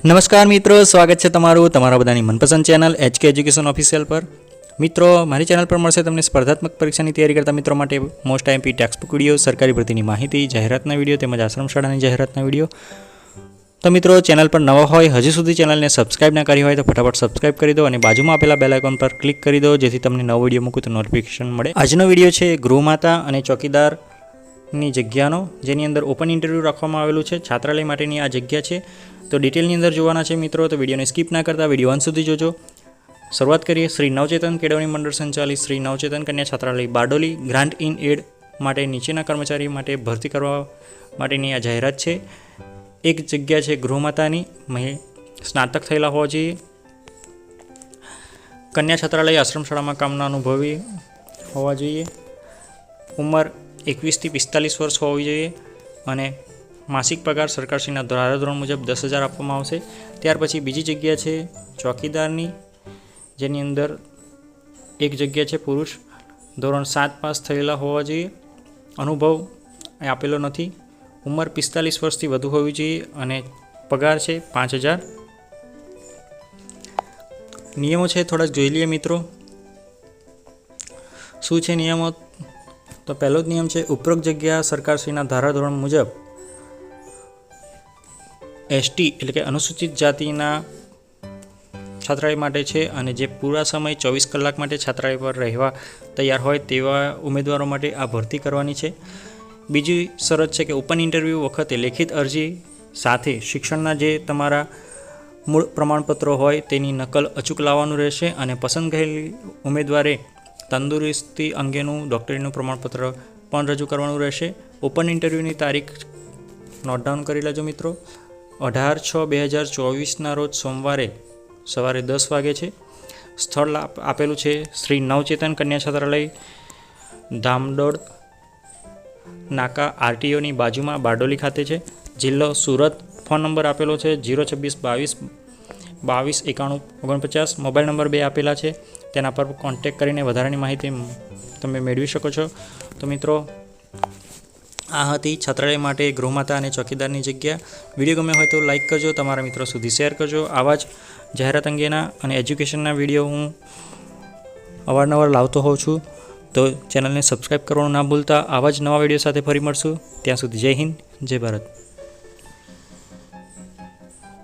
નમસ્કાર મિત્રો, સ્વાગત છે તમારું તમારા બધાની મનપસંદ ચેનલ HK એજ્યુકેશન ઓફિશિયલ પર। મિત્રો, મારી ચેનલ પર મળશે તમને સ્પર્ધાત્મક પરીક્ષાની તૈયારી કરતા મિત્રો માટે મોસ્ટ આઈએમપી ટેક્સ્ટબુક વિડીયો, સરકારી ભરતીની માહિતી, જાહેરાતના વિડીયો તેમજ આશ્રમ શાળાની જાહેરાતના વિડીયો। તો મિત્રો, ચેનલ પર નવા હોય, હજી સુધી ચેનલને સબસ્ક્રાઇબ ના કરી હોય તો ફટાફટ સબસ્ક્રાઇબ કરી દો અને બાજુમાં આપેલા બેલ આઇકોન પર ક્લિક કરી દો જેથી તમને નવો વિડીયો મૂકું તો નોટિફિકેશન મળે। આજનો વિડીયો છે ગૃહમાતા અને ચોકીદારની જગ્યાનો, જેની અંદર ઓપન ઇન્ટરવ્યૂ રાખવામાં આવેલું છે। છાત્રાલય માટેની આ જગ્યા છે। તો ડિટેલની અંદર જોવાના છે મિત્રો, તો વિડીયોને સ્કીપ ના કરતા વિડીયો અંત સુધી જોજો। શરૂઆત કરીએ। શ્રી નવચેતન કેળવણી મંડળ સંચાલિત શ્રી નવચેતન કન્યા છાત્રાલય બારડોલી ગ્રાન્ટ ઇન એડ માટે નીચેના કર્મચારી માટે ભરતી કરવા માટેની આ જાહેરાત છે। એક જગ્યા છે ગૃહમાતાની, સ્નાતક થયેલા હોવા જોઈએ, કન્યા છાત્રાલય આશ્રમ શાળામાં કામના અનુભવી હોવા જોઈએ, ઉંમર 21 થી 45 વર્ષ હોવી જોઈએ અને માસિક પગાર સરકારશ્રીના ધારાધોરણ મુજબ 10,000 આપવામાં આવશે। ત્યાર પછી બીજી જગ્યા છે ચોકીદારની, જેની અંદર એક જગ્યા છે પુરુષ, ધોરણ 7 પાસ થયેલા હોવા જોઈએ, અનુભવ આપેલો નથી, ઉંમર 45 વર્ષથી વધુ હોવી જોઈએ અને પગાર છે 5,000। નિયમો છે થોડાક જોઈ લઈએ મિત્રો, શું છે નિયમો? તો પહેલો જ નિયમ છે, ઉપરોક્ત જગ્યા સરકારશ્રીના ધારાધોરણ મુજબ ST એટલે કે અનુસૂચિત જાતિના છાત્રાલય માટે છે અને જે પૂરા સમય 24 કલાક માટે છાત્રાલય પર રહેવા તૈયાર હોય તેવા ઉમેદવારો માટે આ ભરતી કરવાની છે। બીજી શરત છે કે ઓપન ઇન્ટરવ્યૂ વખતે લેખિત અરજી સાથે શિક્ષણના જે તમારા મૂળ પ્રમાણપત્રો હોય તેની નકલ અચૂક લાવવાનું રહેશે અને પસંદ કરેલી ઉમેદવારે તંદુરસ્તી અંગેનું ડૉક્ટરીનું પ્રમાણપત્ર પણ રજૂ કરવાનું રહેશે। ઓપન ઇન્ટરવ્યૂની તારીખ નોટ ડાઉન કરી લેજો મિત્રો, 18/6/2024ના રોજ સોમવારે સવારે 10 વાગે છે। સ્થળ આપેલું છે શ્રી નવચેતન કન્યા છાત્રાલય, ધામડોળ નાકા RTOની બાજુમાં બારડોલી ખાતે છે। જિલ્લો સુરત। ફોન નંબર આપેલો છે 02622229149। મોબાઈલ નંબર 2 આપેલા છે, તેના પર કોન્ટેક્ટ કરીને વધારાની માહિતી તમે મેળવી શકો છો। તો મિત્રો, આ હતી છાત્રાલય માટે ગૃહમાતા અને ચોકીદારની જગ્યા। વિડીયો ગમે હોય તો લાઇક કરજો, તમારા મિત્રો સુધી શેર કરજો। આવા જ જાહેરાત અંગેના અને એજ્યુકેશનના વિડીયો હું અવારનવાર લાવતો હોઉં છું, તો ચેનલને સબસ્ક્રાઈબ કરવાનું ના ભૂલતા। આવા જ નવા વિડીયો સાથે ફરી મળશું, ત્યાં સુધી જય હિન્દ, જય ભારત।